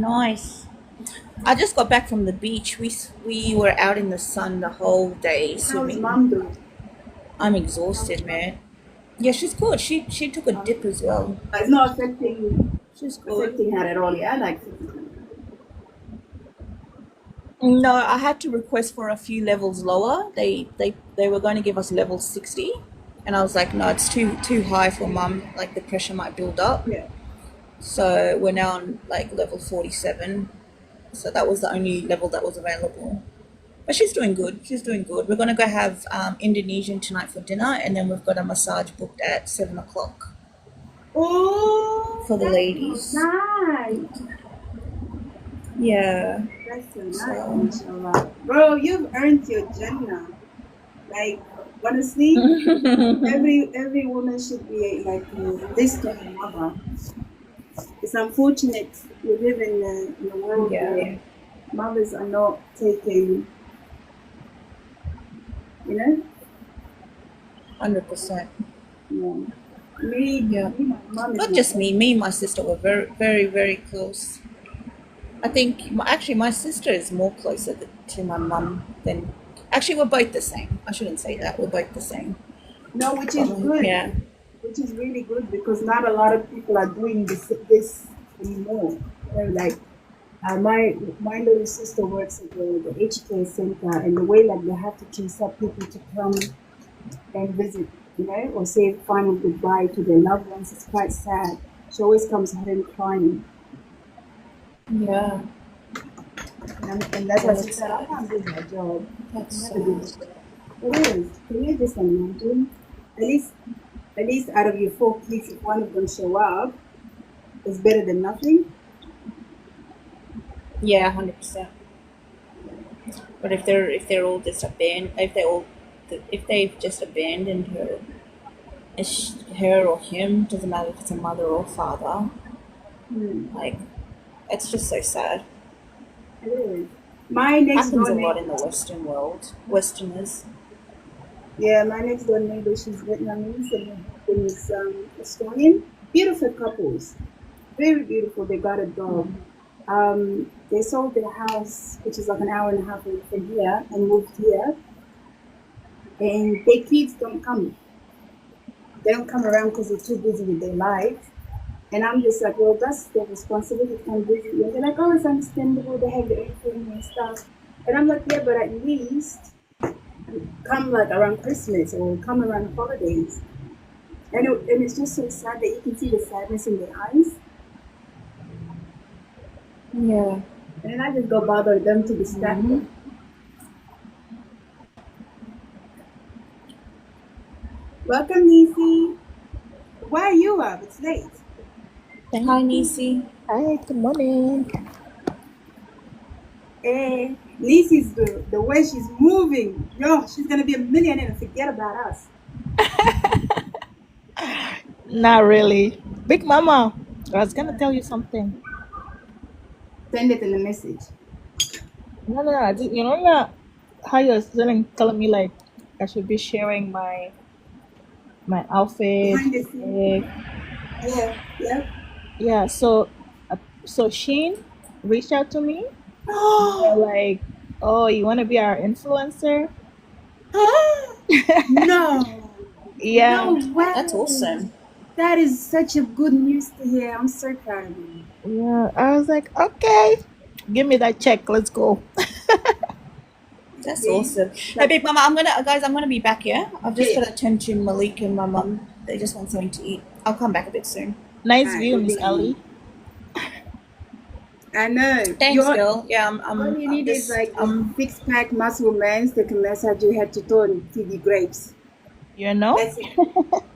Nice. I just got back from the beach. We were out in the sun the whole day How's swimming. mom doing? I'm exhausted, man. Yeah, she's good. She took a dip as well. It's not affecting She's good. affecting her at all, yeah? Like, No, I had to request for a few levels lower. They were going to give us level 60, and I was like, no, it's too high for mum. Like the pressure might build up. yeah. So we're now on like level 47. So that was the only level that was available. But she's doing good. She's doing good. We're gonna go have Indonesian tonight for dinner, and then we've got a massage booked at 7 o'clock Oh, for the that's so ladies. nice. Yeah. That's so nice, So. mashallah. Bro, you've earned your Jannah. Like, honestly, every woman should be like this to her mother. It's unfortunate we live in a world Yeah. where mothers are not taken, you know? 100%. Yeah. Me, Yeah. my mom is Not my just me. Me and my sister were very, very, very close. I think actually my sister is more closer to my mum than. Actually, we're both the same. I shouldn't say that. We're both the same. no, which is But, good, yeah. which is really good because not a lot of people are doing this anymore. You know, like my little sister works at the aged care center, and the way like they have to chase up people to come and visit, you know, or say final goodbye to their loved ones is quite sad. She always comes home crying, Yeah. and that's why Yeah, she that's said, "I sad. can't do my job. That's I'm never doing sad. it." It is. Can you just imagine? At least, at least out of your four kids, if one of them show up, it's better than nothing. Yeah, 100%. But if they're all just abandoned, if they've just abandoned her, it's her or him, doesn't matter if it's a mother or father. Hmm. Like it's just so sad. It is. My next Happens door a lot neighbor, in the Western world. Westerners. yeah, my next door neighbor, she's Vietnamese and her husband is Estonian. Beautiful couples, very beautiful. They got a dog. They sold their house, which is like an hour and a half away from here, and moved here. And their kids don't come. They don't come around because they're too busy with their life. And I'm just like, well, that's their responsibility to come visit you. And they're like, oh, it's understandable. They have their own family and stuff. And I'm like, yeah, but at least come like around Christmas or come around holidays. And it's just so sad that you can see the sadness in their eyes. Yeah. And then I just go bother them to distract Hmm. them. Welcome, Nisi. Why are you up? It's late. Hi, Nisi. Hi, good morning. Eh, Nisi's the way she's moving. Yo, she's gonna be a millionaire and forget about us. Not really. Big Mama, I was gonna tell you something. Send it in a message. No, you know that how you're telling me like I should be sharing my outfit. Behind the scene. eh, Yeah, yeah. Yeah, so Sheen reached out to me. They're like, "Oh, you want to be our influencer?" No, Yeah, no That's way. awesome. That is such a good news to hear. I'm so proud of you. yeah. I was like, "Okay, give me that check. Let's go." That's Yeah, awesome. Hey, like, Big Mama, I'm gonna be back here. I've just yeah. got to tend to Malik and my mum. They just want something to eat. I'll come back a bit soon. Nice Alright, view, go Miss big man. Ali. I know. Thanks, girl. Yeah, All you I'm need is just like a six-pack muscle man that can massage your head to toe and feed you grapes. You know? That's it.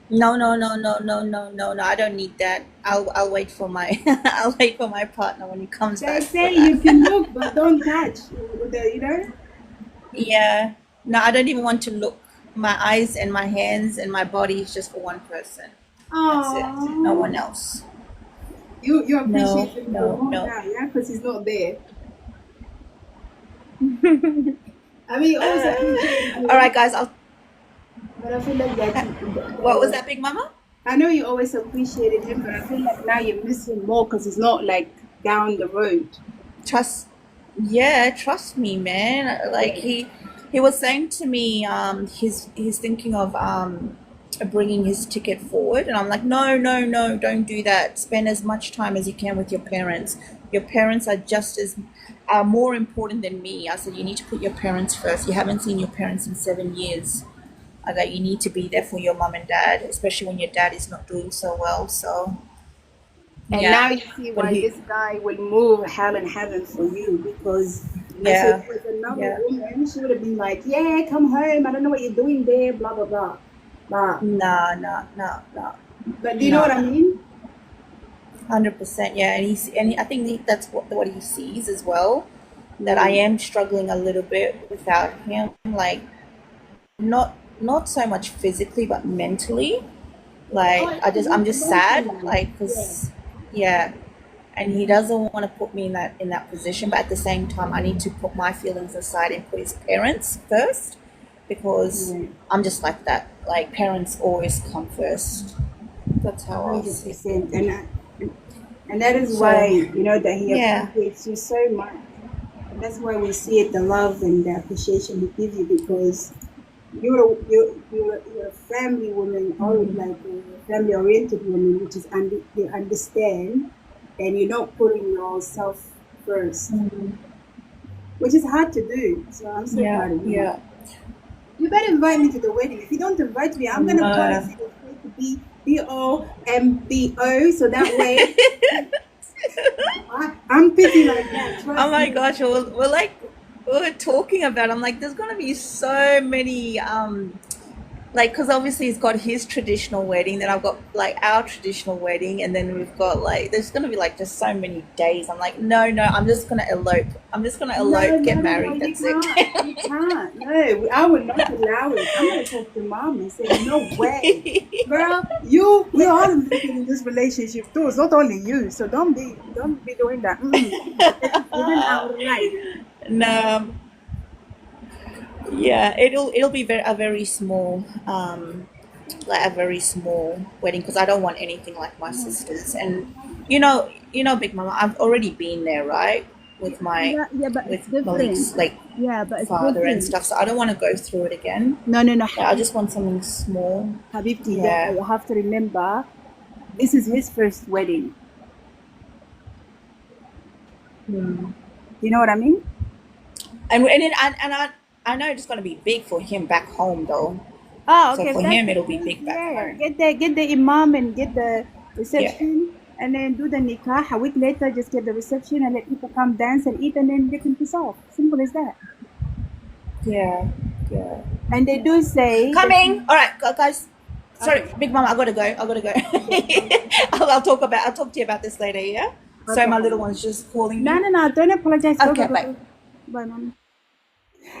No, no, no, no, no, no, no, no. I don't need that. I'll wait for my I'll wait for my partner when he comes They back for say that. you can look, but don't touch. You know? Yeah. No, I don't even want to look. My eyes and my hands and my body is just for one person. That's it. No Oh, one else. you No, appreciate him for no, more no. now, yeah? Because he's not there. I mean, you always appreciate All him, right, guys. I'll. but I feel like that. What was that, Big Mama? I know you always appreciated him, but I feel like now you miss him more because he's not like down the road. Trust me, man. Like he was saying to me, he's thinking of bringing his ticket forward, and I'm like, no, no, no, don't do that. Spend as much time as you can with your parents. Your parents are just as are more important than me. I said you need to put your parents first. You haven't seen your parents in 7 years. That you need to be there for your mom and dad, especially when your dad is not doing so well. So And now yeah, you see but why he, this guy will move hell and heaven for you, because I said yeah, if it was another yeah, woman, she would have been like, yeah, come home. I don't know what you're doing there, blah, blah, blah. But, nah, nah, nah, nah, but do you know what nah. I mean? 100%, yeah, I think that's what he sees as well. That I Mm. am struggling a little bit without him, like not so much physically, but mentally. Oh, Like I'm just sad, emotionally. like Yeah. because yeah, and he doesn't want to put me in that position. But at the same time, I need to put my feelings aside and put his parents first, because Yeah. I'm just like that. Like parents always come first. That's A how I hundred see percent. it. And that is why, So you know, that he yeah, appreciates you so much. And that's why we see it, the love and the appreciation he gives you, because you're a family woman, or like a family oriented woman, which is you understand, and you're not putting yourself first, which is hard to do. So I'm so yeah, proud of you. yeah. You better invite me to the wedding. If you don't invite me, I'm gonna call it No. straight to BOMBO, so that way I'm busy like that. Oh Trust my me. gosh, we're like we were talking about. I'm like, there's gonna be so many like because obviously he's got his traditional wedding, then I've got like our traditional wedding, and then we've got like there's gonna be like just so many days. I'm like, no, no, I'm just gonna elope. I'm just gonna No, elope, no, get no, no, married. you That's it. can't. You can't. No, I would not allow it. I'm gonna talk to mom and say, no way. Girl, we all invested in this relationship too. It's not only you. So don't be doing that. Because it's even our life. No, yeah, it'll be a very small like a very small wedding, because I don't want anything like my sisters. And Big Mama, I've already been there, right? With my Yeah, yeah, but it's with different. Malik's like Yeah, but it's father and different. stuff, so I don't want to go through it again. No, no, no, Like, I just want something small. Habibti, yeah, but Yeah. you have to remember, this is his first wedding. Hmm. You know what I mean? And I know it's gonna be big for him back home though. Oh, So okay. If for that's him, the it'll be case, big back yeah. home. Get the imam and get the Yeah. reception, and then do the nikah. A week later, just get the reception and let people come dance and eat, and then they can piss off. Simple as that. Yeah. Yeah. And they do say that. Coming. All right, guys. Sorry, Okay. Big Mama, I gotta go. I gotta go. Okay. I'll talk to you about this later. Yeah. Sorry, Okay. my little one's just calling No, me. no, no. Don't apologize. Go, go, Okay, go, bye. go. Bye, mom.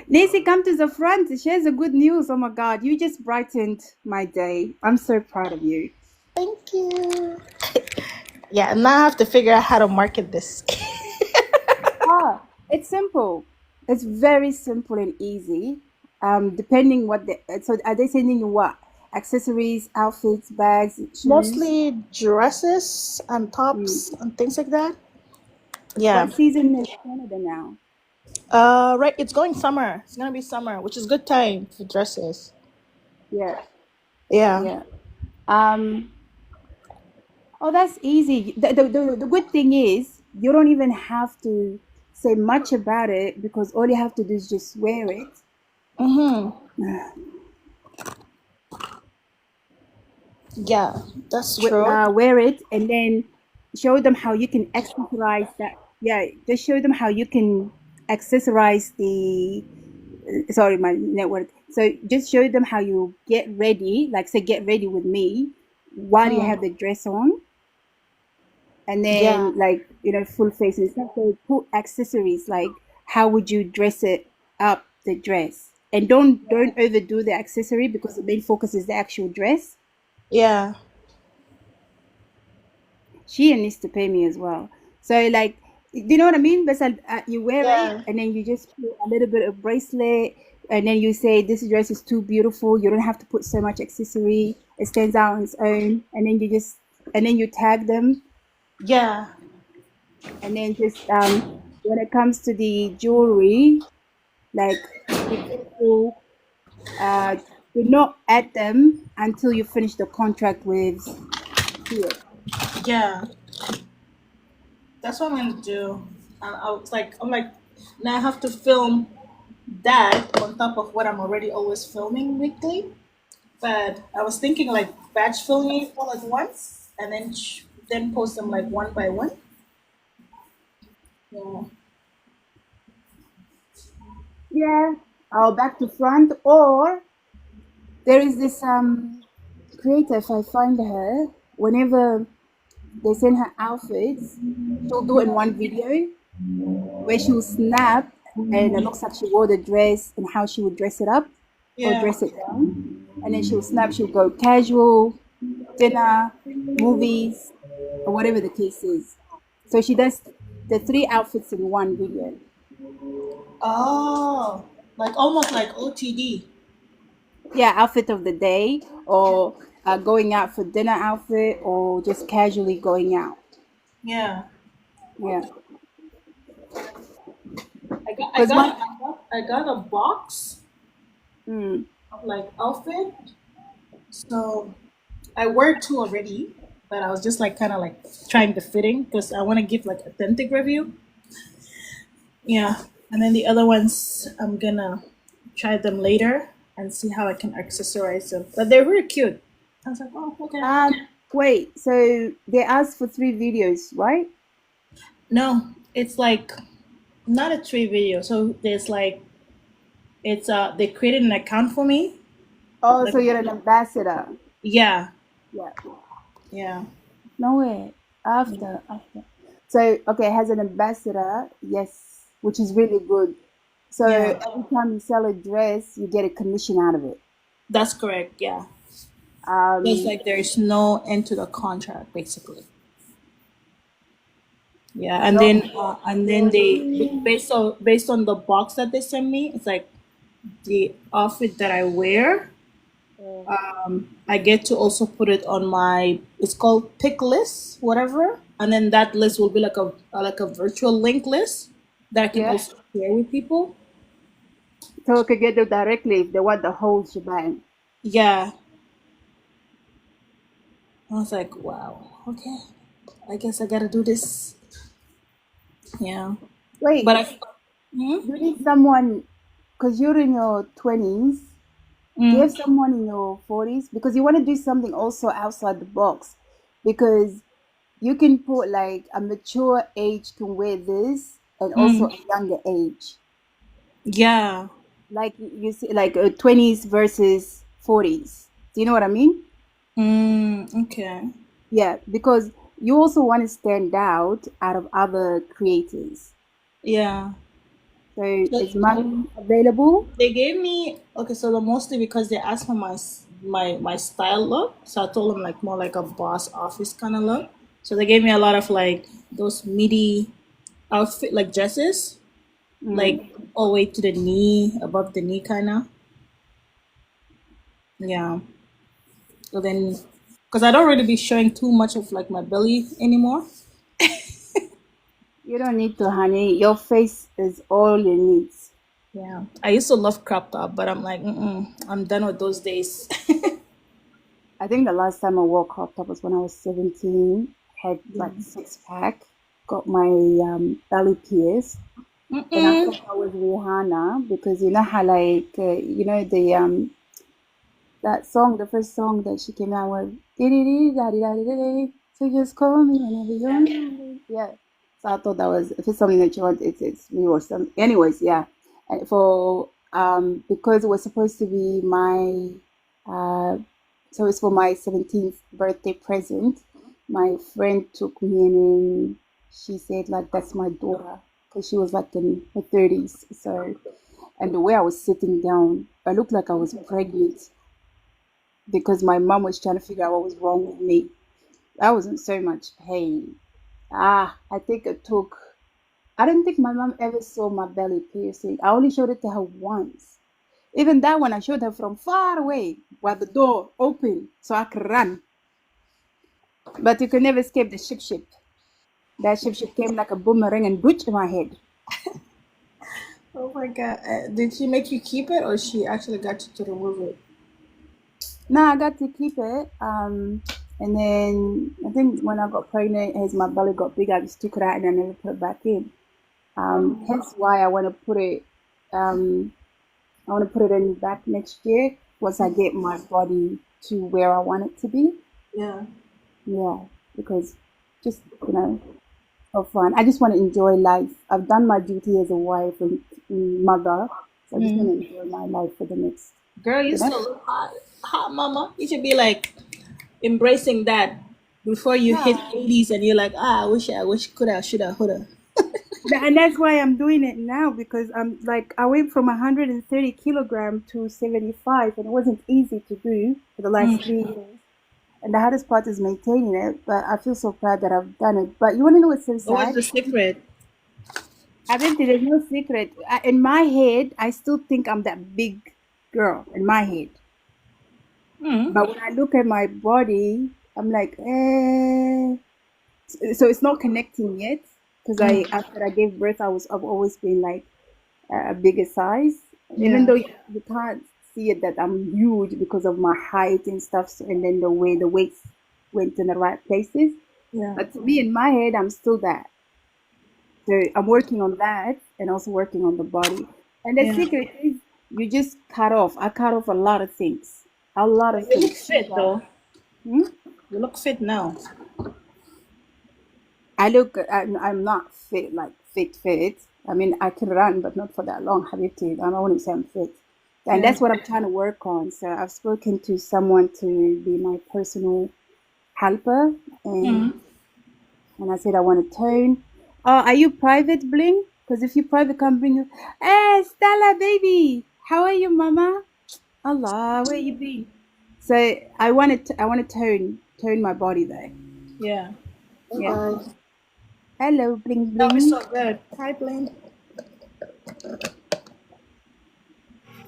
Nancy, come to the front. Share the good news. Oh my God, you just brightened my day. I'm so proud of you. Thank you. Yeah, now I have to figure out how to market this. Ah, it's simple. It's very simple and easy. Depending what so are they sending you what? Accessories, outfits, bags, shoes? Mostly dresses and Mm. tops and things like that. Yeah. What season is Canada now? Right. It's going summer. It's gonna be summer, which is good time for dresses. Yeah, Yeah. yeah. Um, oh, that's easy. The good thing is you don't even have to say much about it, because all you have to do is just wear it. Mm-hmm. Yeah, that's true. Wear it, and then show them how you can accessorize that. Yeah, just show them how you can accessorize the. Sorry, my network. So just show them how you get ready. Like say, get ready with me while you have Mm. the dress on, and Yeah. then like full face and stuff. So put accessories. Like how would you dress it up the dress, and don't overdo the accessory, because the main focus is the actual dress. Yeah. She needs to pay me as well. So like, do you know what I mean? But you wear it, Yeah. and then you just put a little bit of bracelet, and then you say this dress is too beautiful. You don't have to put so much accessory. It stands out on its own, and then you tag them. Yeah. And then just when it comes to the jewelry, like be careful, uh, do not add them until you finish the contract with Kia. Yeah, that's what I'm gonna do. I was like, I'm like, now I have to film that on top of what I'm already always filming weekly. But I was thinking like batch filming it all at once and then then post them like one by one. Yeah. Yeah, or back to front, or there is this creator. If I find her, whenever they send her outfits, she'll do it in one video where she'll snap and it looks like she wore the dress and how she would dress it up or Yeah. dress it down. And then she'll snap, she'll go casual, dinner, movies, or whatever the case is. So she does the three outfits in one video. Oh, like almost like OTD. Yeah, outfit of the day, or going out for dinner outfit, or just casually going out. Yeah. Yeah. I got I Because got one, I got I got a box mm, of like outfit. So I wear two already, but I was just like kind of like trying the fitting because I want to give like authentic review. Yeah. And then the other ones I'm gonna try them later and see how I can accessorize them. But they're really cute. I was like, oh, okay. wait, so they asked for three videos, right? No, it's like not a tree video. So there's like it's they created an account for me. Oh, Like so you're an ambassador. yeah, Yeah. yeah, No way. After. So, okay, has an ambassador, yes, which is really good. So yeah. every time you sell a dress, you get a commission out of it. That's correct. Yeah. It's Um, like there's no end to the contract, basically. Yeah, no, and then based on the box that they send me, it's like the outfit that I wear. I get to also put it on my it's called pick list, whatever, and then that list will be like a virtual link list that I can yeah. also share with people. So we could get them directly if they want the whole shebang. Yeah, I was like, wow, okay, I guess I gotta do this. Yeah, but Wait, I. Hmm? you need someone, because you're in your 20s. Do you have Mm, someone in your 40s? Because you want to do something also outside the box. Because you can put like a mature age can wear this and also mm, a younger age. yeah. Like you see, like 20s versus 40s. Do you know what I mean? Okay. Yeah, because you also want to stand out of other creators. Yeah. So So, is money available? they gave me okay. So the mostly because they asked for my style look. So I told them like more like a boss office kind of look. So they gave me a lot of like those midi outfit like dresses, Mm. like all the way to the knee, above the knee kind of. Yeah. So then, because I don't really be showing too much of like my belly anymore. You don't need to, honey. Your face is all you need. Yeah. I used to love crop top, but I'm like, I'm done with those days. I think the last time I wore crop top was when I was 17. Had like six pack, got my belly pierced. Then I Mm-mm. thought I was Rihanna because you know how like you know the that song, the first song that she came out with, "Dee-dee-dee-da-dee-da-dee-da-dee." So just call me whenever you're ready. Yeah. So I thought that was if it's something that you want, it's me or something. Anyways, yeah. And for because it was supposed to be my uh so it's for my 17th birthday present. My friend took me in and she said like that's my daughter because she was like in her 30s. So and the way I was sitting down, I looked like I was pregnant because my mom was trying to figure out what was wrong with me. I was in so much pain. I think it took. I didn't think my mom ever saw my belly piercing. I only showed it to her once. Even that one, I showed her from far away while the door opened so I could run. But you could never escape the ship ship. That shape came like a boomerang and butch in my head. Oh my god. Did she make you keep it or she actually got you to remove it? No, I got to keep it. And then I think when I got pregnant, as my belly got big, I just took it out and I never put it back in. Hence why I want to put it. Um, I want to put it in back next year once I get my body to where I want it to be. Yeah. Yeah, because just for fun. I just want to enjoy life. I've done my duty as a wife and mother, so I just want Mm. to enjoy my life for Girl, you the still next. look hot. Hot mama. You should be like embracing that before you hit Yeah. 80s and you're like, I wish, coulda, shoulda, woulda. And that's why I'm doing it now because I'm like I went from 130 kilogram to 75, and it wasn't easy to do for the last Mm. 3 years. And the hardest part is maintaining it, but I feel so proud that I've done it. But you want to know what's so What was sad? the secret? I bet there's no secret. In my head, I still think I'm that big girl in my head. Mm. But when I look at my body, I'm like, eh. So it's not connecting yet because I Mm. after I gave birth, I've always been like a bigger size, even Yeah. though you can't see it that I'm huge because of my height and stuff, and then the way the weights went in the right places. Yeah. But to me, in my head, I'm still that. So I'm working on that and also working on the body. And the Yeah. secret is you just cut off. I cut off a lot of things, a lot of You look things. fit Sugar. though. Hmm? You look fit now. I look, I'm not fit, like fit. I mean, I can run, but not for that long, Habibti. I wouldn't say I'm fit. And Yeah. that's what I'm trying to work on. So I've spoken to someone to be my personal helper. And, Mm. and I said, I want to tone. Are you private, Bling? Because if you private, come bring you. Hey, Stella, baby. How are you, mama? Allah, where you been? So I want to tone my body there. Yeah. Yeah. Hi. Hello, Bling That was Bling. so good. Hi, Blaine.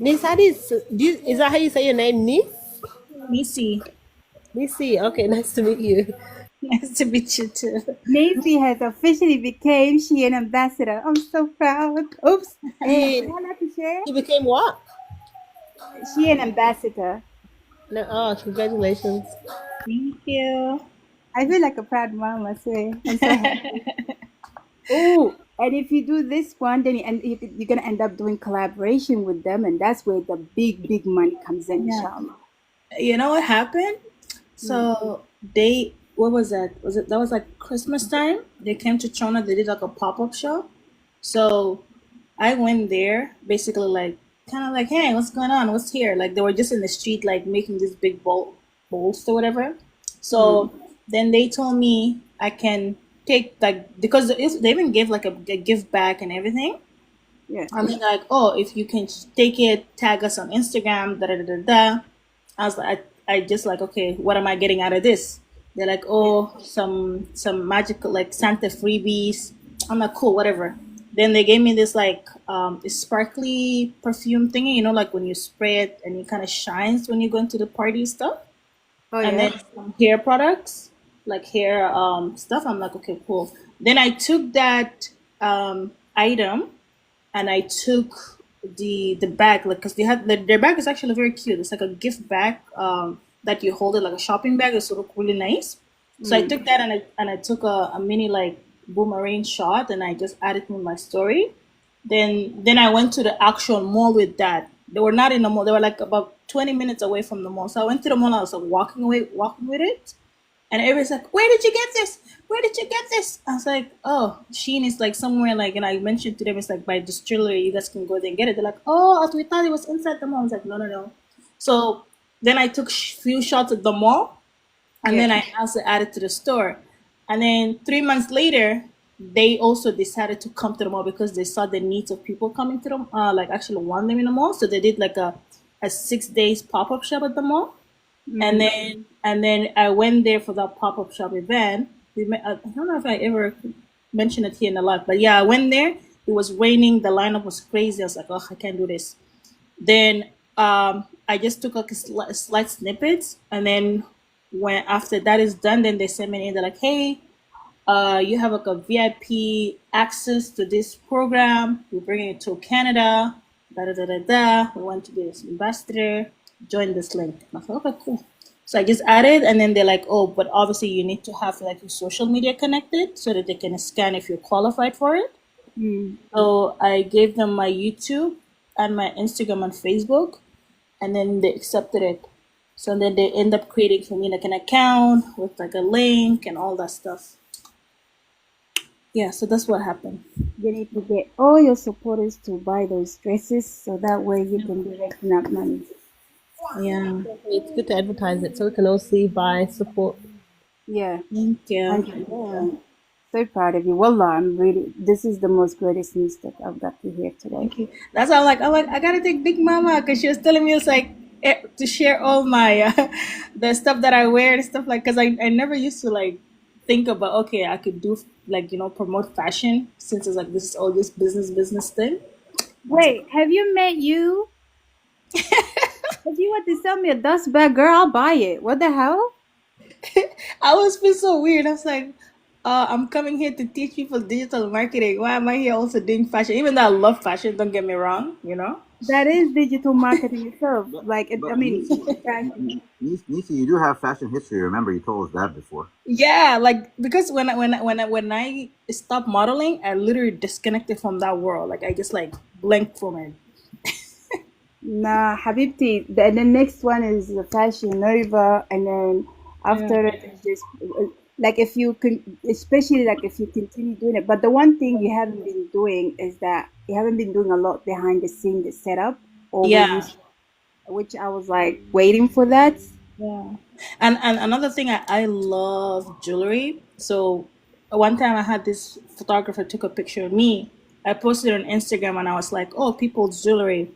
Nisadi, is that how you say your name? Missy. Nisi. Okay, nice to meet you. Nice to meet you too. Nancy has officially became she an ambassador. I'm so proud. Oops. Hey, She would I like to share? she became what? She an ambassador. No, oh, congratulations. Thank you. I feel like a proud mom, I swear. I'm so happy. Oh, and if you do this one, then you're gonna end up doing collaboration with them, and that's where the big money comes in, Yeah. inshallah. You know what happened? Mm. So they, what was that? Was it that was like Christmas time? They came to China. They did like a pop up shop. So I went there, basically like kind of like, hey, what's going on? What's here? Like they were just in the street, like making this big bowls or whatever. Mm. So then they told me I can take like because they even gave like a gift back and everything. Yeah. And they're like, oh, if you can take it, tag us on Instagram, da da da da da. I was like, I just like, okay, what am I getting out of this? They're like, Yeah. oh, some magical like Santa freebies. I'm like, cool, whatever. Then they gave me this like sparkly perfume thingy, like when you spray it and it kind of shines when you go into the party stuff. Oh And yeah. then some hair products, like hair stuff. I'm like, okay, cool. Then I took that item and I took the bag, like, because they had their bag is actually very cute. It's like a gift bag that you hold it like a shopping bag. It's sort of really nice. So I Mm. took that and I took a mini like boomerang shot and I just added it in my story. Then I went to the actual mall with that. They were not in the mall. They were like about 20 minutes away from the mall. So I went to the mall. I was like walking with it, and everybody's like, "Where did you get this? Where did you get this?" I was like, "Oh, Sheen is like somewhere like." And I mentioned to them, it's like by distillery. You guys can go there and get it. They're like, "Oh, we thought it was inside the mall." I was like, "No, no, no." So then I took few shots at the mall, and Yeah. then I also added to the store. And then 3 months later, they also decided to come to the mall because they saw the needs of people coming to them, like actually want them in the mall. So they did like a 6 days pop up shop at the mall. And Mm. then I went there for that pop up shop event. I don't know if I ever mentioned it here in the live, but yeah, I went there. It was raining. The lineup was crazy. I was like, oh, I can't do this. Then I just took like slight snippets, and then when after that is done, then they send me in. They're like, hey, You have like a VIP access to this program. We're bringing it to Canada. Da da da da da. We want to be this ambassador. Join this link. And I thought, okay, cool. So I just added, and then they're like, oh, but obviously you need to have like your social media connected so that they can scan if you're qualified for it. So I gave them my YouTube and my Instagram and Facebook, and then they accepted it. So then they end up creating for me like an account with like a link and all that stuff. Yeah, so that's what happened. You need to get all your supporters to buy those dresses so that way you can be making up money. Yeah, It's good to advertise it so we can all see, buy, support. Yeah, thank you. 100%. So proud of you. Wallah, this is the most greatest news that I've got to hear today. Thank you. That's why I'm like, I gotta take Big Mama because she was telling me it's like to share all my the stuff that I wear and stuff like because I never used to like think about okay I could do like promote fashion since it's like this is all this business thing. I was like, Wait, have you met you? If you want to sell me a dust bag, girl, I'll buy it. What the hell? I always feel so weird. I was like, I'm coming here to teach people digital marketing. Why am I here also doing fashion? Even though I love fashion, don't get me wrong. That is digital marketing itself. Like, I But mean, Nisi, fashion. Nisi, you do have fashion history. Remember, you told us that before. Yeah, like because when I stopped modeling, I literally disconnected from that world. Like I just like blanked from it. Nah, Habibti. The next one is the Fashion Nova, and then Yeah. after it is just like if you can, especially like if you continue doing it. But the one thing you haven't been doing is that you haven't been doing a lot behind the scene, the setup, or when you, Yeah. which I was like waiting for that. Yeah. And another thing I love jewelry. So one time I had this photographer took a picture of me. I posted it on Instagram and I was like, oh, people's jewelry.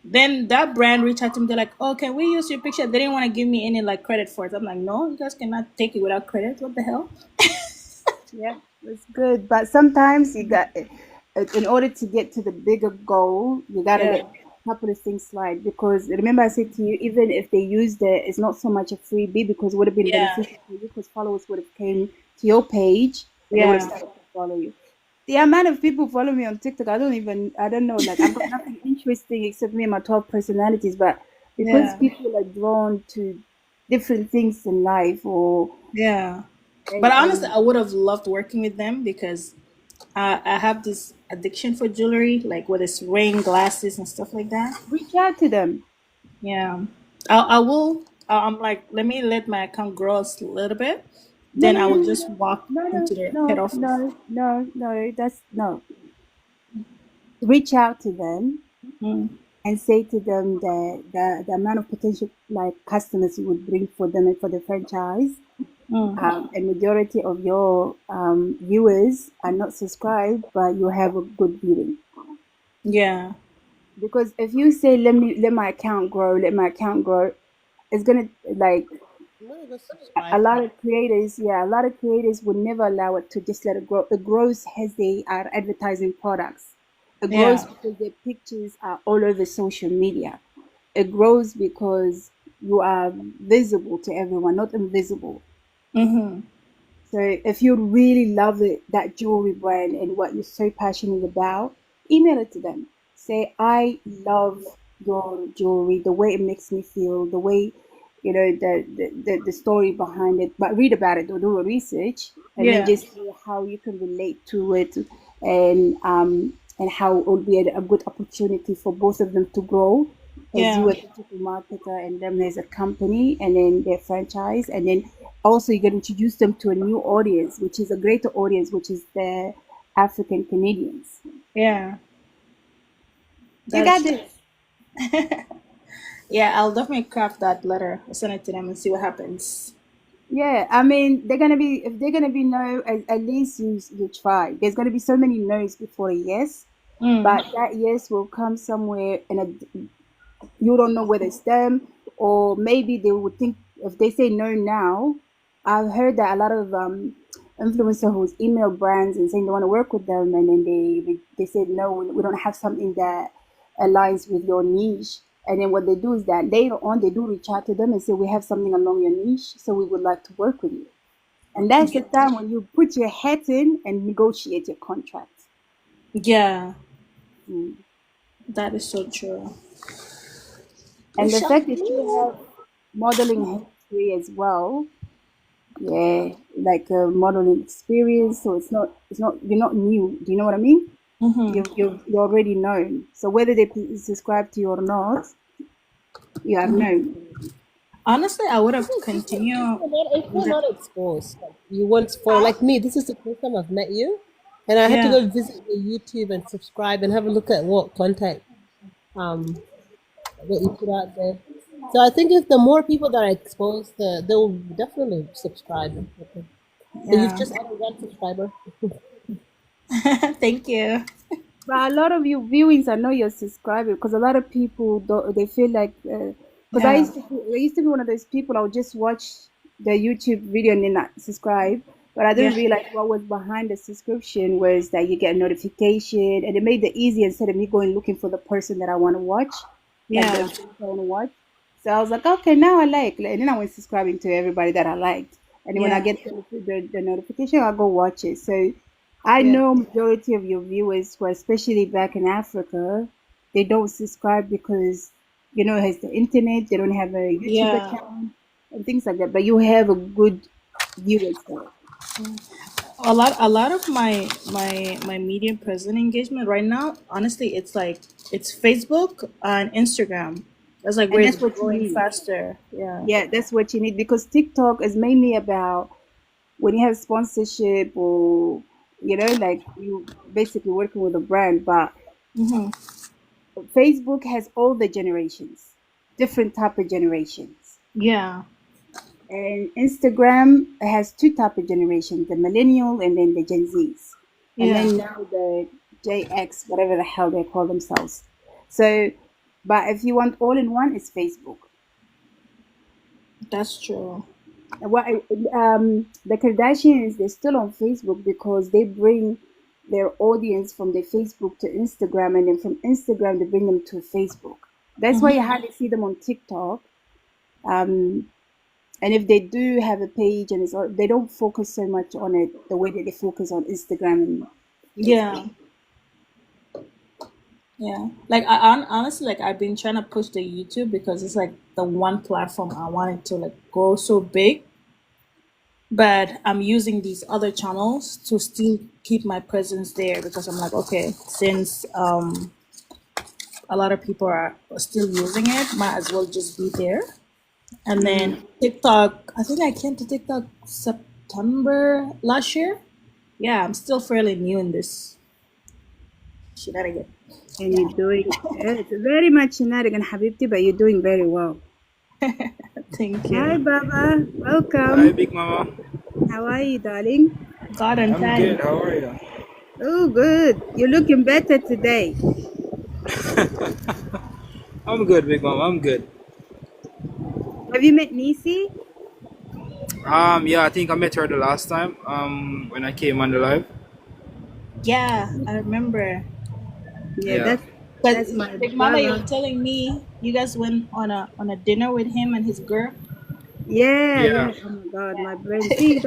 Then that brand reached out to me. They're like, "Oh, can we use your picture?" They didn't want to give me any like credit for it. I'm like, "No, you guys cannot take it without credit. What the hell?" Yeah, it's good. But sometimes you got, in order to get to the bigger goal, you got to let Yeah, a couple of things slide. Because remember, I said to you, even if they used it, it's not so much a freebie because it would have been yeah, beneficial for you because followers would have came to your page and they would have yeah, started to follow you. The amount of people follow me on TikTok, I don't know. Like, I've got nothing interesting except me and my 12 personalities. But because yeah, people are drawn to different things in life, or yeah. But honestly, and I would have loved working with them because I have this addiction for jewelry, like whether it's ring, glasses, and stuff like that. reach out to them. Yeah, I will. I'm like, let my account grow a little bit. No, Then no, I no, will no, just walk no, no, into their head no, office. no, no, no. That's no. Reach out to them Mm, and say to them that the amount of potential like customers you would bring for them and for the franchise. mm, A majority of your viewers are not subscribed, but you have a good viewing. yeah, Because if you say let my account grow, let my account grow, it's gonna like No, you go a subscribe. lot of creators, yeah, a lot of creators would never allow it to just let it grow. It grows as they are advertising products. It grows yeah. because their pictures are all over social media. It grows because you are visible to everyone, not invisible. Mm-hmm. So if you really love that jewelry brand and what you're so passionate about, email it to them. Say, I love your jewelry, the way it makes me feel, the way, the story behind it. But read about it or do a research and then Yeah, just see how you can relate to it and how it would be a good opportunity for both of them to grow as you yeah, a digital marketer and them as a company and then their franchise and then also you can introduce them to a new audience which is a greater audience which is the African Canadians. yeah. You That's got true. this. Yeah, I'll definitely craft that letter. I'll send it to them and see what happens. Yeah, I mean they're gonna be if they're gonna be no, at least you try. There's gonna be so many no's before a yes, Mm, but that yes will come somewhere and you don't know whether it's them or maybe they would think if they say no now. I've heard that a lot of influencers who's email brands and saying they want to work with them and then they said no, we don't have something that aligns with your niche. And then what they do is that later on they do reach out to them and say we have something along your niche, so we would like to work with you. And that's the time when you put your hat in and negotiate your contract. Yeah, Mm. that is so true. And the Michelle, fact that you have modeling history as well, yeah, like a modeling experience. So it's not you're not new. Do you know what I mean? You're already known. So whether they subscribe to you or not, you are known. honestly, I would have continued. If you're not exposed, like you once follow, like me, this is the first time I've met you, and I had to Yeah, go visit your YouTube and subscribe and have a look at what content what you put out there. So I think if the more people that are exposed, they'll definitely subscribe. So you've yeah. just added one subscriber. Thank you. But a lot of you viewings are not your subscriber because a lot of people don't, they feel like because Yeah, I used to be one of those people. I would just watch the YouTube video and then not subscribe. But I yeah, didn't realize what was behind the subscription was that you get a notification and it made it easy instead of me going looking for the person that I want to watch, like the yeah, things I want to watch. So I was like, okay, now I like, and then I went subscribing to everybody that I liked. And then when I yeah, get the notification, I'll go watch it. So I yeah, know majority of your viewers who are especially back in Africa, they don't subscribe because it has the internet, they don't have a YouTube yeah. account and things like that. But you have a good viewers there. A lot of my media present engagement right now, honestly, it's Facebook and Instagram. That's like where And it's that's what you growing need. faster. Yeah. Yeah, that's what you need because TikTok is mainly about when you have sponsorship or like you basically working with a brand, but Mm-hmm. Facebook has all the generations, different type of generations. Yeah. And Instagram has two type of generations, the millennial and then the Gen Zs. And Yeah. then now the JX, whatever the hell they call themselves. So, but if you want all in one, it's Facebook. That's true. What the Kardashians, they're still on Facebook because they bring their audience from their Facebook to Instagram, and then from Instagram they bring them to Facebook. That's why you hardly see them on TikTok. Um, and if they do have a page, and they don't focus so much on it the way that they focus on Instagram and Yeah. Facebook. Yeah. Like honestly, like I've been trying to push the YouTube because it's like the one platform I wanted to like grow so big, but I'm using these other channels to still keep my presence there because I'm like, okay, since a lot of people are still using it, might as well just be there. And then TikTok, I think I came to TikTok September last year. Yeah, I'm still fairly new in this shenanigan. And you're doing it's very much shenanigan, Habibti, but you're doing very well. Thank Hi, you. Baba. Hi, Welcome. Big Mama. How are you, darling? God and I'm good. time. How are you? Oh, good. You're looking better today. I'm good, Big Mama. I'm good. Have you met Nisi? Yeah, I think I met her the last time. When I came on the live. Yeah, I remember. Yeah, Yeah. that's But my Big Mama, you were brother. telling me you guys went on a dinner with him and his girl. Yeah, Yeah. yeah. Oh my God, my brain. See,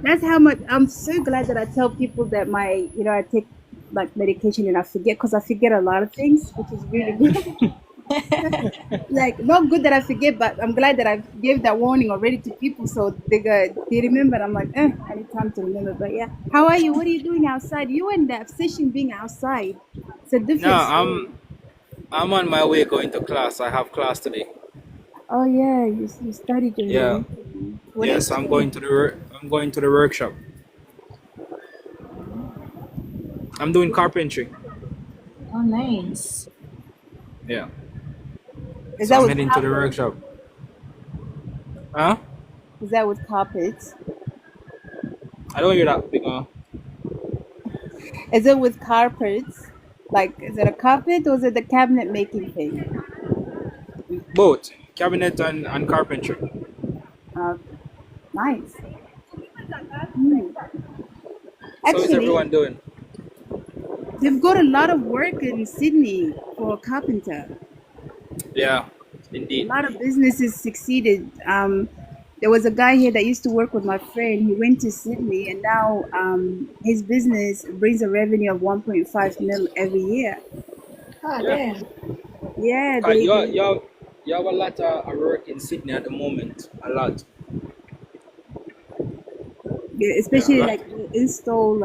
that's how much. I'm so glad that I tell people that I take like medication and I forget because I forget a lot of things, which is really good. Like not good that I forget, but I'm glad that I gave that warning already to people so they remember. I'm like, I need time to remember. But yeah, how are you? What are you doing outside? You and the obsession being outside. It's a No, different story. I'm on my way going to class. I have class today. Oh yeah, you studied during the Yeah. weekend. What are you Yes, studying? I'm going to the workshop. I'm doing carpentry. Oh, nice. Yeah. Is So that I'm with heading to the carpets? workshop. Huh? Is that with carpets? I don't hear that, Big Mama. Is it with carpets? Like, is it a carpet or is it the cabinet making thing? Both cabinet and carpentry. Uh, nice. Hmm. So is Actually, everyone doing? they've got a lot of work in Sydney for a carpenter. Yeah, A indeed. lot of businesses succeeded. there was a guy here that used to work with my friend. He went to Sydney, and now his business brings a revenue of 1.5 mil every year. Ah, Yeah. damn. Yeah, You, they you have a lot of work in Sydney at the moment. A lot. yeah, Yeah, a especially lot. like they install,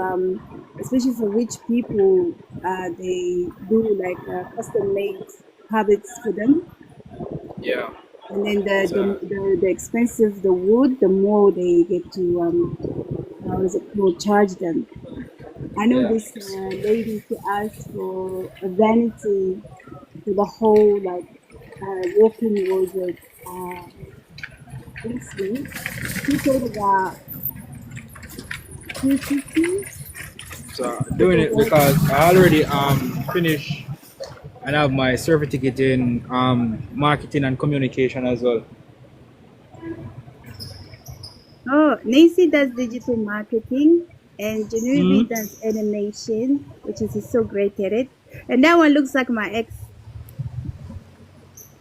especially for rich people, they do like custom made habits for them. Yeah. And then the, So, the expensive the wood, the more they get to how is it called, charge them. I know yeah. this lady, she asked for a vanity for the whole like walk-in wardrobe. Let's see, she paid about 250 So doing because it because I already finished and have my certificate in marketing and communication as well. oh, Nancy does digital marketing and Hmm. January does animation, which is he's so great at it. And that one looks like my ex,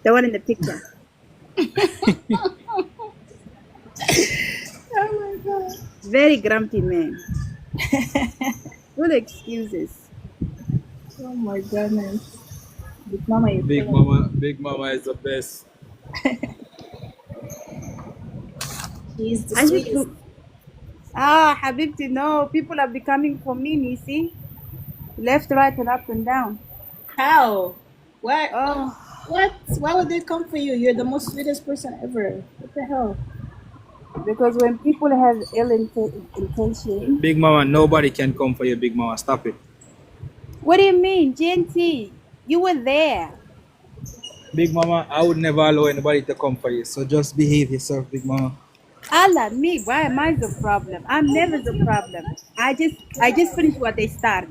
the one in the picture. Oh my god. Very grumpy man. Full excuses. Oh my goodness. Big Mama, you're killing me. Big Mama is the best. She's the I just sweetest. look. Habibti, no. People are becoming for me, Nisi. Left, right, and up and down. How? Why? Oh, What? Why would they come for you? You're the most sweetest person ever. What the hell? because when people have ill intention. Big Mama, nobody can come for you, Big Mama. Stop it. What do you mean, GNT? You were there. Big Mama, I would never allow anybody to come for you. So just behave yourself, Big Mama. Allah, me. Why am I the problem? I'm never the problem. I just finish what they start.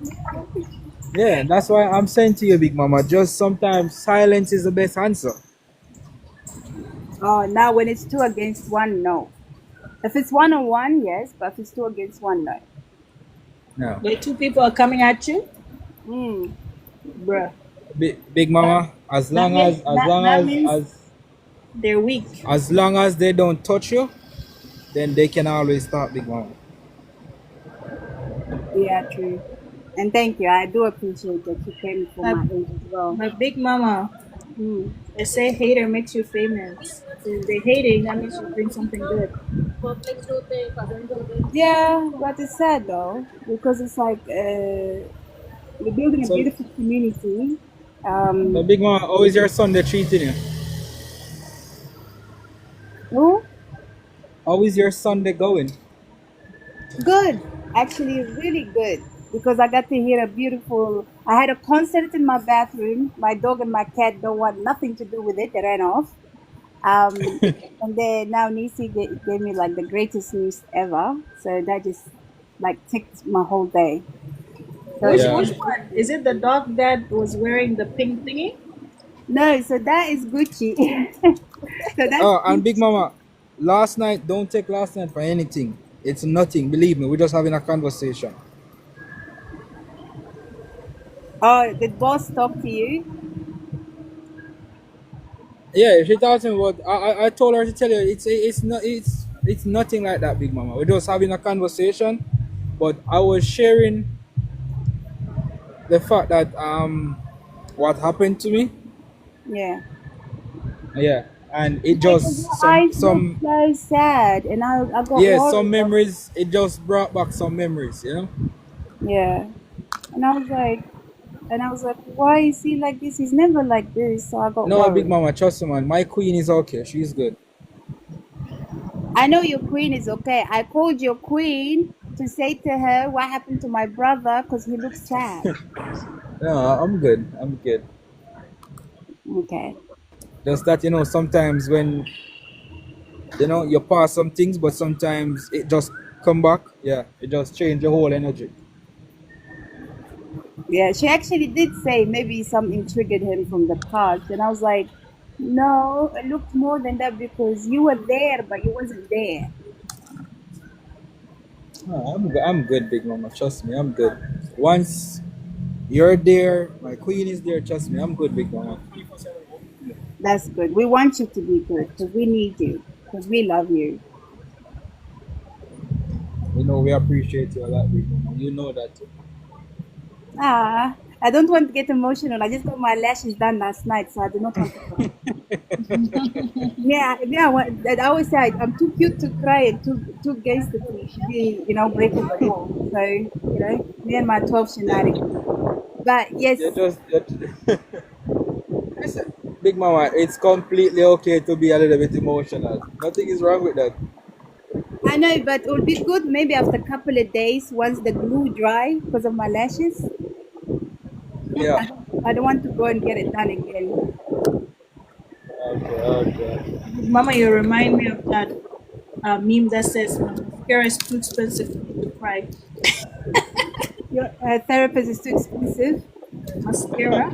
Yeah, that's why I'm saying to you, Big Mama, just sometimes silence is the best answer. Oh, now when it's two against one, no. If it's one on one, yes, but if it's two against one, no. No. The two people are coming at you, Mm. bruh. Big Mama, as long as That means they're weak. as long as they don't touch you, then they can always start, Big Mama. Yeah, true. And thank you. I do appreciate that you came for my age as well. My Big Mama, Mm. they say hater makes you famous. So if they're hating, that means you bring something good. Yeah, but it's sad though because it's like we're building a So, beautiful community. so Big Mama, how is your Sunday treating you? Oh, How is your Sunday going? good. Actually, really good because I got to hear a beautiful. I had a concert in my bathroom. My dog and my cat don't want nothing to do with it. They ran off. And then now Nisi gave me like the greatest news ever. So that just like ticked my whole day. So Which it's Yeah. which one? Is it the dog that was wearing the pink thingy? no, so that is Gucci. So that's Oh, and Big Mama, last night, don't take last night for anything. It's nothing. Believe me, we're just having a conversation. oh, did boss talk to you? Yeah, she talked to me about. I told her to tell you it's nothing like that, Big Mama. We're just having a conversation, but I was sharing the fact that what happened to me. Yeah. Yeah, and it Because just your eyes look so sad, and I got worried. some memories. It just brought back some memories, you know. Yeah, and I was like, why is he like this? He's never like this. So I got No, Big worried. Mama, trust me, man. My queen is okay. She's good. I know your queen is okay. I called your queen to say to her what happened to my brother because he looks sad. No, I'm good. I'm good. Okay. Just that sometimes when you pass some things, but sometimes it just come back. Yeah, it just change your whole energy. Yeah, she actually did say maybe something triggered him from the past, and I was like, no, it looked more than that because you were there, but you wasn't there. No, I'm good, Big Mama. Trust me, I'm good. Once you're there, my queen is there. Trust me, I'm good, Big Mama. That's good. We want you to be good because we need you because we love you. know we appreciate you a lot, Big Mama. You know that too. Ah, I don't want to get emotional. I just got my lashes done last night, so I do not want to cry. I always say I'm too cute to cry and too gangster to be, breaking the wall. So, me and my 12 shenanigans. But yes, You just, listen, Big Mama, it's completely okay to be a little bit emotional. Nothing is wrong with that. I know, but it would be good maybe after a couple of days once the glue dry because of my lashes. Yeah. I don't want to go and get it done again. Okay, okay. Mama, you remind me of that meme that says mascara is too expensive for me to cry. Your therapist is too expensive. Mascara.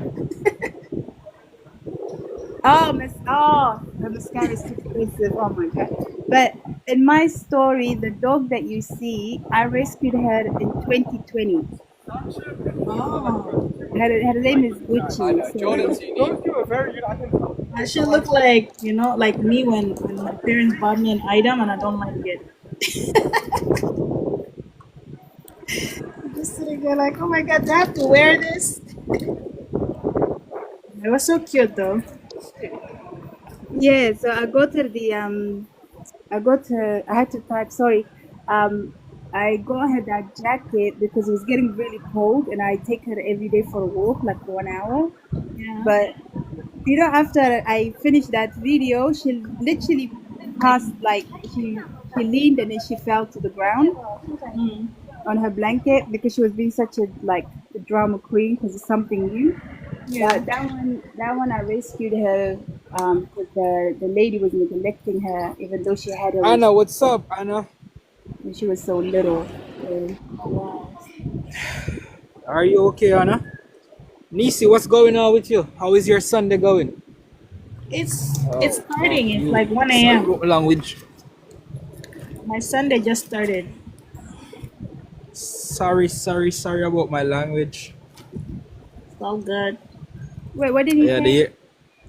The mascara is too expensive. Oh my god! But in my story, the dog that you see, I rescued her in 2020. Oh, Her name is Gucci. So I should look like like me when my parents bought me an item and I don't like it. I'm just sitting there like, oh my god, do I have to wear this? It was so cute though. yeah, so I had to type. Sorry, I got her that jacket because it was getting really cold, and I take her every day for a walk, like for 1 hour. Yeah. But after I finished that video, she literally passed like she leaned and then she fell to the ground Mm. on her blanket because she was being such a a drama queen because it's something new. Yeah. That one I rescued her because the lady was neglecting her even though she had her Anna, what's up, Anna? when she was so little. So, Oh, wow. Are you okay, Anna? Nisi, what's going on with you? How is your Sunday going? It's starting. It's You like 1 sorry a.m. about my language. My Sunday just started. Sorry about my language. It's all good. wait, what did he Yeah, say?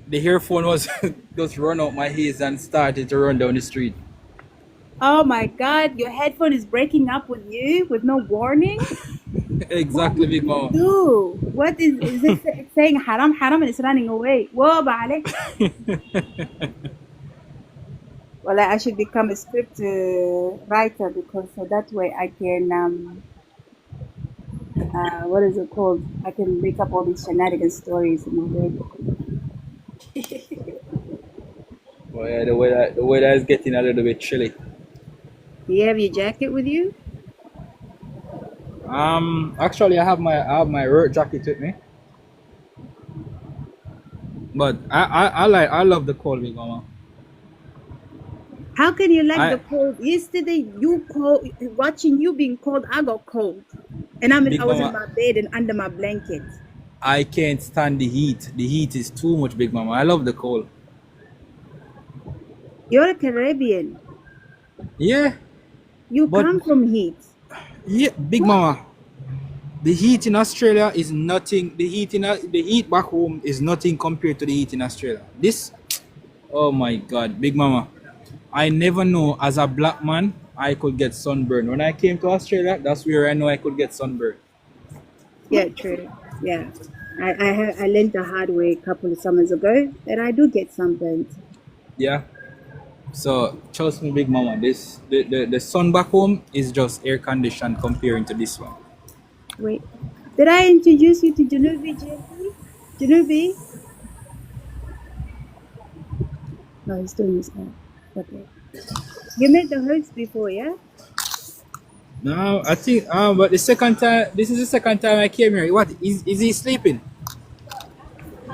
the earphone was just run out my ears and started to run down the street. Oh my God, your headphone is breaking up with you with no warning. What Exactly, would Big you Mama. do? What is it saying haram haram and it's running away? Whoa, bale. Well, I should become a script writer because so that way I can what is it called? I can make up all these shenanigans stories in my head. Well, yeah, the weather is getting a little bit chilly. Do you have your jacket with you? Actually, I have my work jacket with me, but I love the cold, Big Mama. How can you like the I cold? Yesterday, watching you being cold, I got cold, and Big I was in Mama, my bed and under my blanket. I can't stand the heat. The heat is too much, Big Mama. I love the cold. You're a Caribbean. Yeah, You but come from heat. yeah, Big Mama. The heat in Australia is nothing. The heat back home is nothing compared to the heat in Australia. This, oh my God, Big Mama. I never know as a black man I could get sunburn. When I came to Australia, that's where I know I could get sunburn. Yeah, true. Yeah, I learned the hard way a couple of summers ago that I do get sunburned. Yeah. So trust me, Big Mama. The sun back home is just air conditioned comparing to this one. Wait, did I introduce you to Janubi, JP? Janubi? No, he's doing his hair. Okay. You met the host before, yeah? No, I think but the second time this is the second time I came here. What is he sleeping?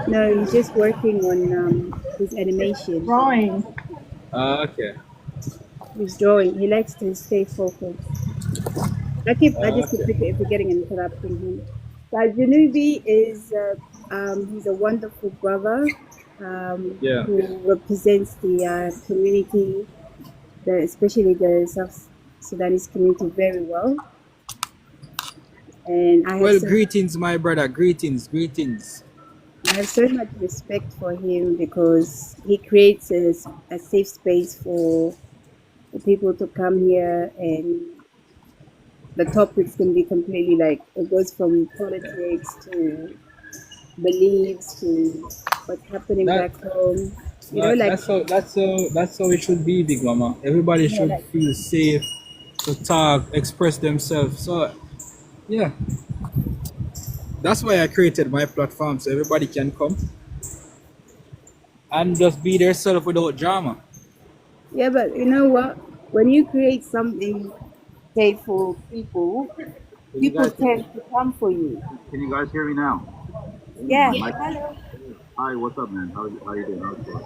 No, he's just working on his animation. Drawing. Okay. He's drawing. He likes to stay focused. I just keep Okay. forgetting and interrupting him. But Janubi is he's a wonderful brother Yeah. who represents the community, especially the South Sudanese community very well. And Well, greetings, my brother. Greetings. I have so much respect for him because he creates a safe space for people to come here and the topics can be completely like it goes from politics to beliefs to what's happening That back home. You know, That, like that's how it should be, Big Mama. Everybody yeah, should like feel safe to talk, express themselves. So yeah, that's why I created my platform so everybody can come and just be themselves without drama. yeah, but you know what? When you create something safe for people, Can you people guys tend to come for you. can you guys hear me now? Ooh, Yeah. my mic. Hello. Hi, what's up, man? How you doing? How's it going?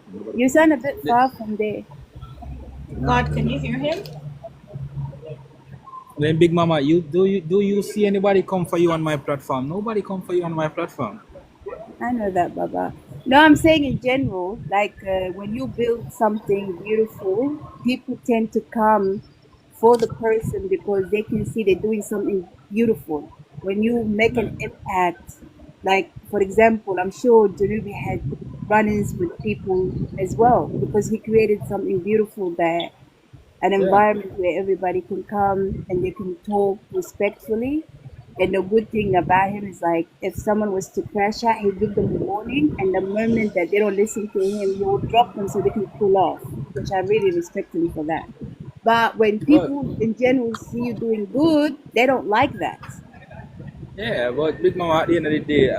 Nobody You can hear sound me. a bit far from there. God, can you hear him? Then Big Mama, you see anybody come for you on my platform? Nobody come for you on my platform. I know that, Baba. No, I'm saying in general, like when you build something beautiful, people tend to come for the person because they can see they're doing something beautiful. When you make Yeah. an impact, like for example, I'm sure Janubi had run-ins with people as well because he created something beautiful there, an Yeah. environment where everybody can come and they can talk respectfully. And the good thing about him is like if someone was to crash out, he'll give them a warning, and the moment that they don't listen to him, he will drop them so they can cool off, which I really respect him for that. But when But people in general see you doing good, they don't like that. yeah, but Big Mama, at the end of the day,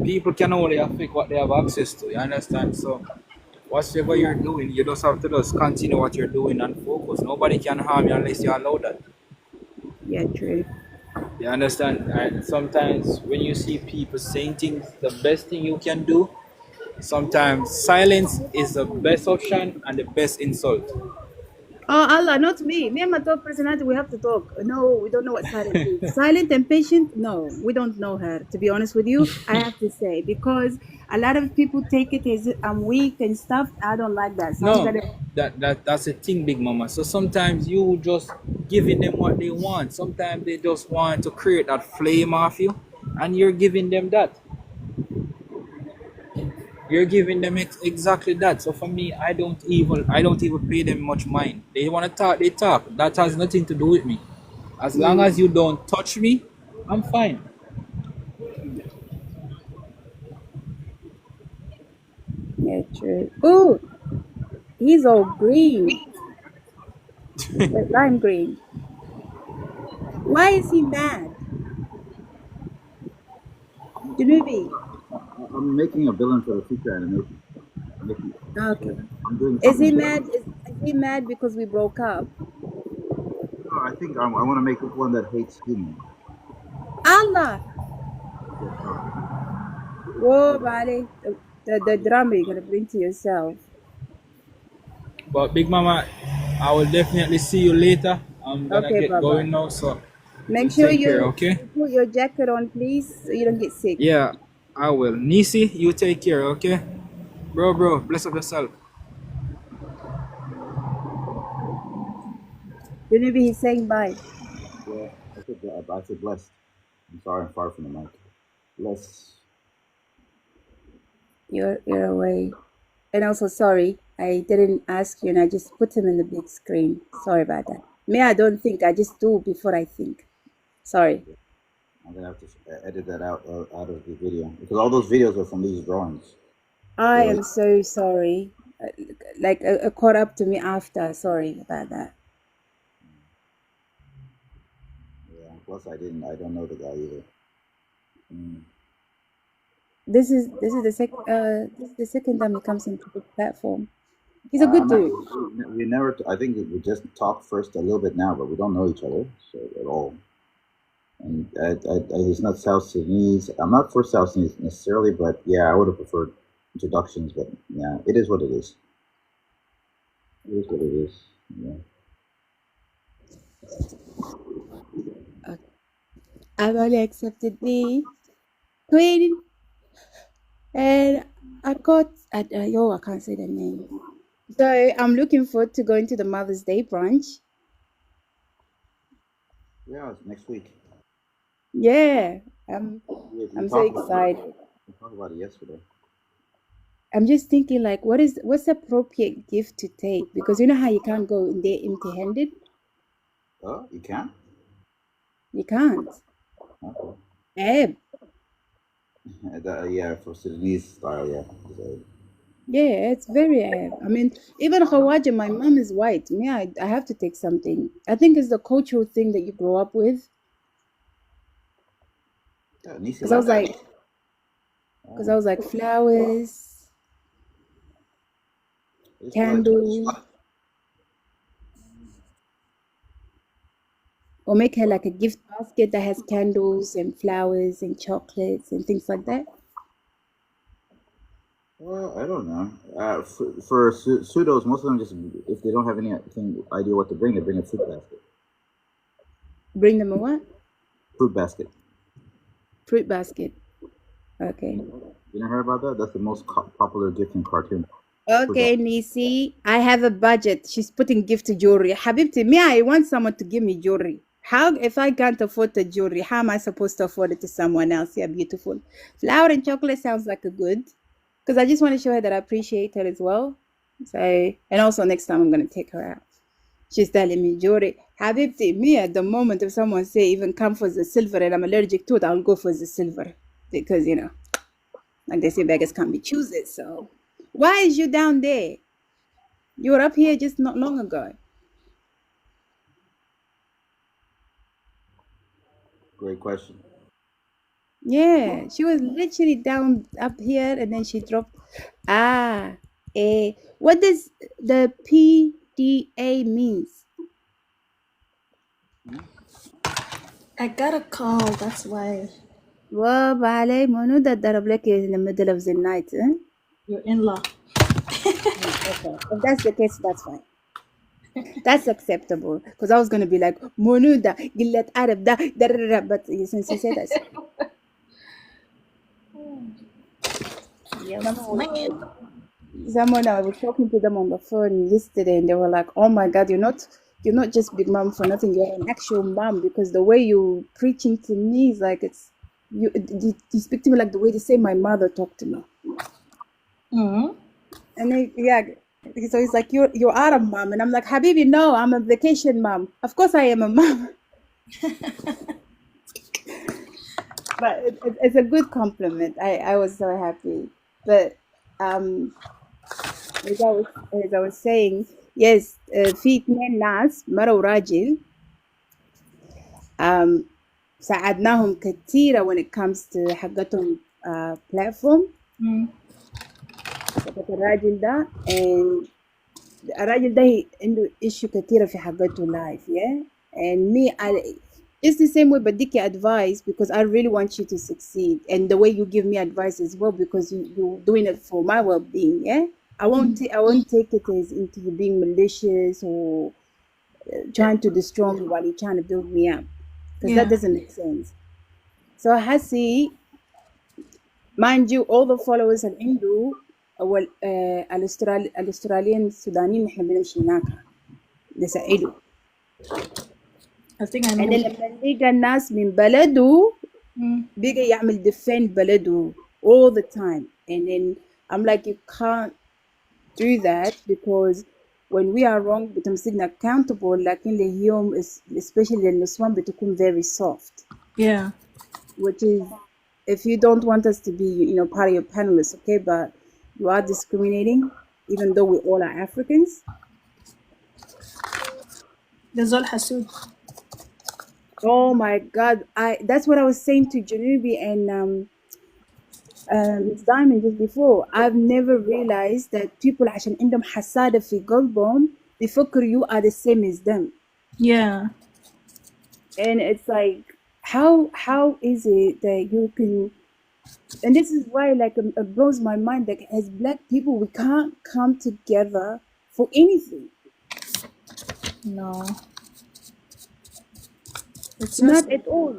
people can only affect what they have access to. You understand? So whatever you're Yeah, doing, you just have to just continue what you're doing and focus. Nobody can harm you unless you allow that. yeah, true. You understand? And sometimes when you see people saying things, the best thing you can do, sometimes silence is the best option and the best insult. Oh, Allah, not me. Me and my top personality, we have to talk. No, we don't know what silent is. Silent and patient? No, we don't know her, to be honest with you. I have to say, because a lot of people take it as I'm weak and stuff. I don't like that. So I'm No, gonna, that's a thing, Big Mama. So sometimes you just giving them what they want. Sometimes they just want to create that flame off you, and you're giving them that. You're giving them exactly that. So for me, I don't even pay them much mind. They want to talk, they talk. That has nothing to do with me. As long as you don't touch me, I'm fine. yeah, true. Oh, he's all green, like lime green. Why is he mad? Janubi. I'm making a villain for the future animation. I'm making. Okay. I'm doing Is something he big. mad? Is he mad because we broke up? No, I think I want to make one that hates humans. Allah. Yes, sir. Whoa, buddy. The drama you're gonna bring to yourself. But Big Mama, I will definitely see you later. I'm gonna Okay, get Baba. going now, so you Make sure take care, you okay? you put your jacket on, please, so you don't get sick. Yeah, I will. Nisi, you take care, okay? Bro, bless up yourself. Maybe he's saying bye. Yeah, I said blessed. I'm sorry, I'm far from the mic. Bless. You're away. And also sorry, I didn't ask you and I just put him in the big screen. Sorry about that. Me, I don't think. I just do before I think. Sorry. I'm gonna have to edit that out of the video because all those videos are from these drawings. I They're like, am so sorry. Like caught up to me after. Sorry about that. yeah. Plus, I don't know the guy either. Mm. This is the second time he comes into the platform. He's a good I'm not, dude. we never. I think we just talked first a little bit now, but we don't know each other so at all. And he's not South Sudanese. I'm not for South Sudanese necessarily, but yeah, I would have preferred introductions. But yeah, it is what it is. It is what it is. Yeah. I've only accepted me. Queen and I can't say the name. So I'm looking forward to going to the Mother's Day brunch. Yeah, it's next week. Yeah, I'm We I'm so talked about it. excited. We talked about it yesterday. I'm just thinking like, what's the appropriate gift to take? Because you know how you can't go in there empty-handed. Oh, you can? You can't. Okay. Ab. Yeah, for Sudanese style, yeah. So, Yeah, it's very. I mean, even Khawaja, my mom is white. Me, I have to take something. I think it's the cultural thing that you grow up with. yeah, Nisi Because I like was that. like, flowers, I just feel like candles, or make her like a gift basket that has candles and flowers and chocolates and things like that. well, I don't know. For pseudos, most of them just, if they don't have anything idea what to bring, they bring a fruit basket. Bring them a what? Fruit basket. Fruit basket. Okay. You never heard about that? That's the most popular gift in cartoon. Fruit Okay, basket. Nisi, I have a budget. She's putting gift jewelry. Habibti, me, I want someone to give me jewelry. How, if I can't afford the jewelry, how am I supposed to afford it to someone else? Yeah, beautiful. Flower and chocolate sounds like a good. Because I just want to show her that I appreciate her as well. So, and also next time I'm going to take her out. She's telling me, jewelry. Habibti, me at the moment, if someone say even come for the silver and I'm allergic to it, I'll go for the silver. Because, like they say, beggars can't be choosers. So, why is you down there? You were up here just not long ago. Great question. Yeah, she was literally down up here and then she dropped. Ah, what does the PDA means? I got a call. That's why Well, ballet mono that darab in the middle of the night. Eh? your in-law. Okay. If that's the case, that's fine. That's acceptable. Because I was gonna be like, mono da gillet Arab da da da da, but since you said that, yeah, Man. someone I was talking to them on the phone yesterday, and they were like, "Oh my God, you're not just big mom for nothing. You're an actual mom because the way you preaching to me is like it's you speak to me like the way they say my mother talked to me." Mm-hmm. And yeah, so it's like you're Arab mom, and I'm like, Habibi, no, I'm a vacation mom. Of course, I am a mom, but it's a good compliment. I was so happy, but um. as I was saying, yes, في اتنين ناس مرة وراجل um, ساعدناهم كتيرة when it comes to حقتهم platform حقت الراجل ده and الراجل ده عنده issue كتيرة في حقته life yeah and me it's the same way بديكي advice because I really want you to succeed and the way you give me advice as well because you're doing it for my well-being yeah I won't take it as into you being malicious or trying to destroy me while you're trying to build me up because that Yeah. doesn't make sense. So Hasi, mind you, all the followers اللي عنده أول الأستراليين السودانيين نحن بنمشي هناك نساعده. I think I and know. then لما نلقى الناس من بلده Mm. بيجي يعمل defend بلده all the time and then I'm like you can't do that because when we are wrong بتمسكنا accountable لكن اليوم especially النسوان بتكون very soft Yeah. which is if you don't want us to be part of your panelists okay but you are discriminating even though we all are Africans. Gazal Hassoud. Oh my God, that's what I was saying to Janubi and Miss Diamond just before. I've never realized that people عشان عندهم حسادة في قلبهم بيفكروا you are the same as them. Yeah. And it's like how is it that you can, and this is why like it blows my mind that as black people we can't come together for anything. No. It's Not just at all.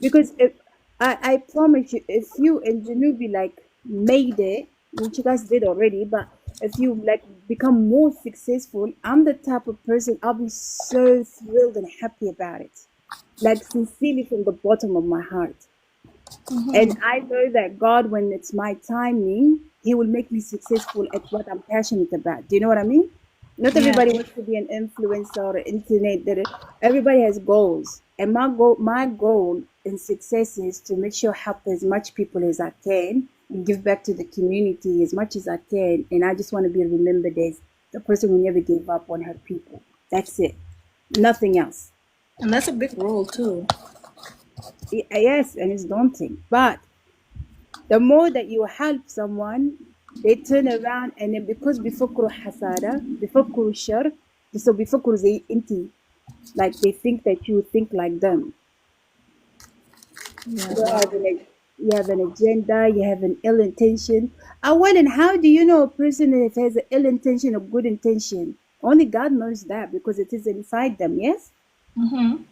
Because if I promise you, if you and Janubi like made it, which you guys did already, but if you like become more successful, I'm the type of person I'll be so thrilled and happy about it. Like sincerely from the bottom of my heart. And I know that God, when it's my timing, He will make me successful at what I'm passionate about. Do you know what I mean? Not Yeah. everybody wants to be an influencer or internet. Everybody has goals, and my goal in success is to make sure I help as much people as I can and give back to the community as much as I can. And I just want to be remembered as the person who never gave up on her people. That's it. Nothing else. And that's a big role too. Yes, and it's daunting, but the more that you help someone, they turn around and then because بيفكروا حسادة بيفكروا الشر so بيفكروا زي انتي, like they think that you think like them. Yeah. You have an agenda, you have an ill intention. And how do you know a person if has an ill intention or good intention? Only God knows that because it is inside them, yes? Mm-hmm.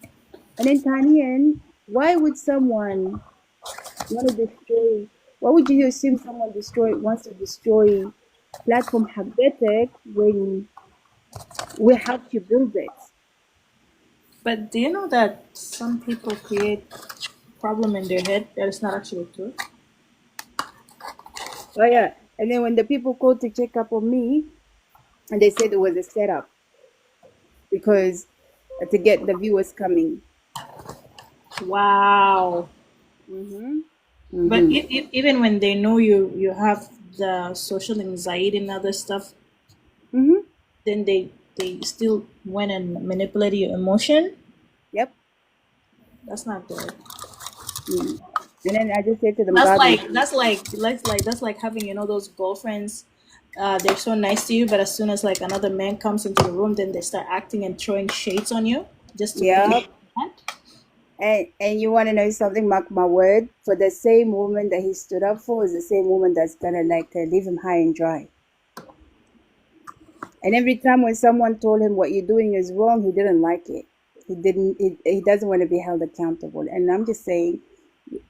And then Tanian, why would someone want to destroy? Why would you assume someone wants to destroy platform Habitek when we helped you build it? But do you know that some people create problem in their head that is not actually true? Oh yeah. And then when the people called to check up on me, and they said it was a setup because to get the viewers coming. Wow. Mm-hmm. But even when they know you have the social anxiety and other stuff, Mm-hmm. then they still went and manipulate your emotion. Yep. That's not good. Mm. And then I just said to them, That's God, like having those girlfriends. They're so nice to you, but as soon as like another man comes into the room, then they start acting and throwing shades on you just to make you yep. mad. And you want to know something? Mark my word. For the same woman that he stood up for is the same woman that's gonna leave him high and dry. And every time when someone told him what you're doing is wrong, he didn't like it. He doesn't want to be held accountable. And I'm just saying,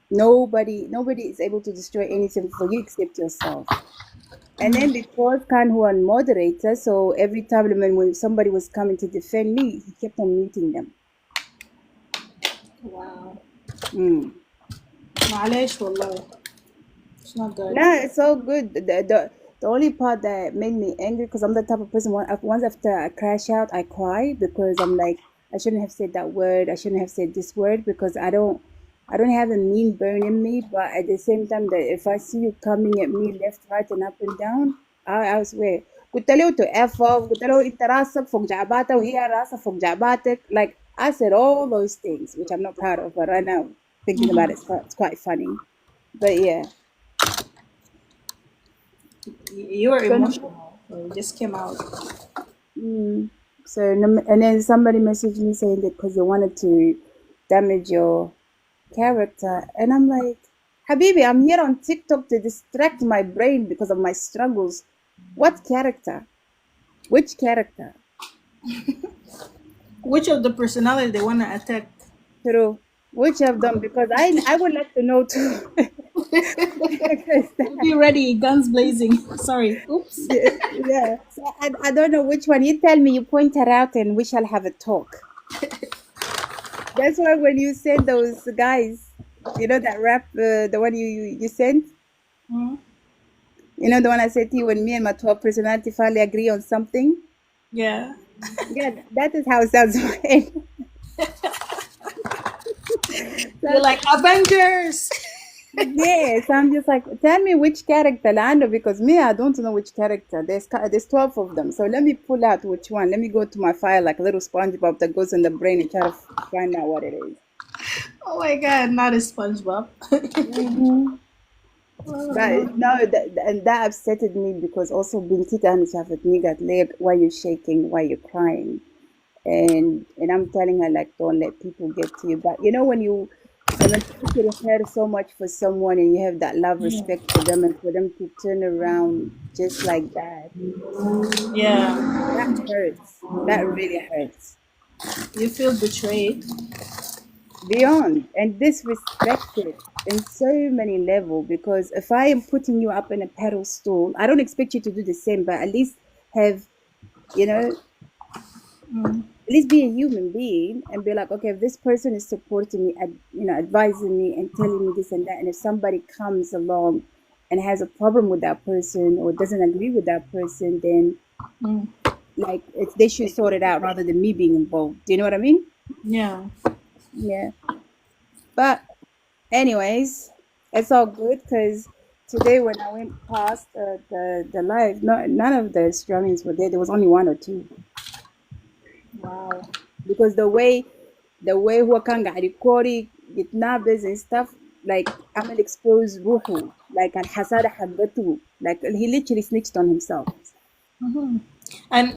nobody is able to destroy anything for you except yourself. And then because Khan who are moderator, so every time when somebody was coming to defend me, he kept on muting them. Wow. Mm. معلش والله. It's not good. No, it's so good. The only part that made me angry, because I'm the type of person, once after I crash out, I cry because I'm like, I shouldn't have said that word. I shouldn't have said this word because I don't have a mean bone in me. But at the same time, that if I see you coming at me left, right, and up and down, I swear. قلت له to F off. قلت له انت راسك فوق جعباتك وهي راسها فوق جعباتك. Like I said all those things, which I'm not proud of, but right now thinking about it, it's quite funny. But yeah. You were emotional, so it just came out. So and then somebody messaged me saying that because they wanted to damage your character, and I'm like, Habibi, I'm here on TikTok to distract my brain because of my struggles. What character? Which character? Which of the personality they want to attack? True. Which of them? Because I would like to know too. Be ready, guns blazing. Sorry. Oops. Yeah. So I don't know which one. You tell me, you point her out, and we shall have a talk. That's why when you send those guys, that rap, the one you sent, Mhm. the one I said to you when me and my 12 personality finally agree on something. Yeah. Yeah, that is how it sounds. You're like Avengers. Yes, I'm just like, tell me which character, Lando, because me, I don't know which character. There's 12 of them. So let me pull out which one. Let me go to my file like a little SpongeBob that goes in the brain and try to find out what it is. Oh my God, not a SpongeBob. Mm-hmm. But no, and that upsetted me because also Binti Shafat Nigat leg, why you shaking, why you crying, and I'm telling her like, don't let people get to you. But when you care so much for someone and you have that love, respect for them, and for them to turn around just like that, Yeah. that hurts. That really hurts. You feel betrayed. Beyond and disrespected in so many levels, because if I am putting you up in a pedestal, I don't expect you to do the same, but at least have, least be a human being and be like, okay, if this person is supporting me, advising me and telling me this and that, and if somebody comes along and has a problem with that person or doesn't agree with that person, then Mm. like they should sort it out rather than me being involved. Do you know what I mean? Yeah. Yeah. But anyways, it's all good because today when I went past the live, none of the Australians were there. There was only one or two Wow. because the way هو كان قاعد يكوري يتنابز and stuff, like عمل expose روحه, like الحسادة حقته, like he literally snitched on himself. And